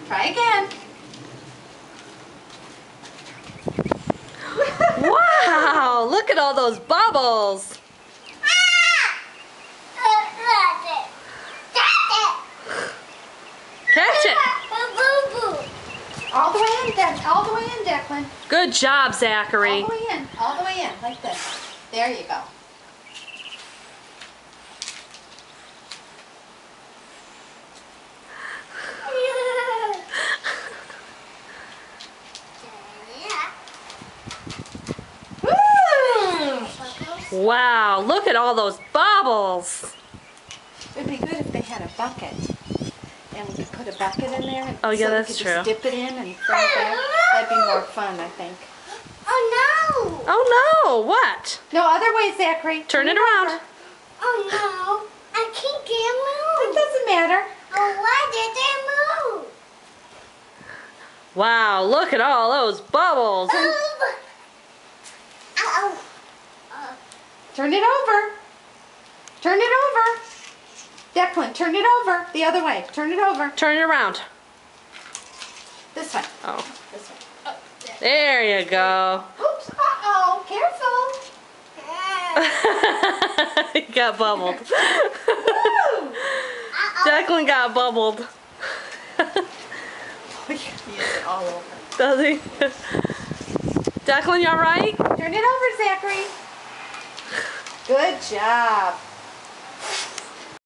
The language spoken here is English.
Try again. Wow, look at all those bubbles. Catch it. All the way in, all the way in, Declan. Good job, Zachary. All the way in, like this. There you go. Wow, look at all those bubbles. It would be good if they had a bucket. And we could put a bucket in there. Oh, yeah, so that's we could true. Just dip it in and throw it there. That'd be more fun, I think. Oh no! Oh no, what? No, other way, Zachary. Turn it around. over. Oh no! I can't get It move. doesn't matter. Oh, why did they move? Wow, look at all those bubbles. Ow! Turn it over. Turn it over. Declan, turn it over. The other way. Turn it over. Turn it around. This way. Oh, This way. Oh, there you go. oops. Uh-oh. Careful. He got bubbled. Woo! Declan got bubbled. He is it all over. Does he? Declan, you all right? Turn it over, Zachary. Good job.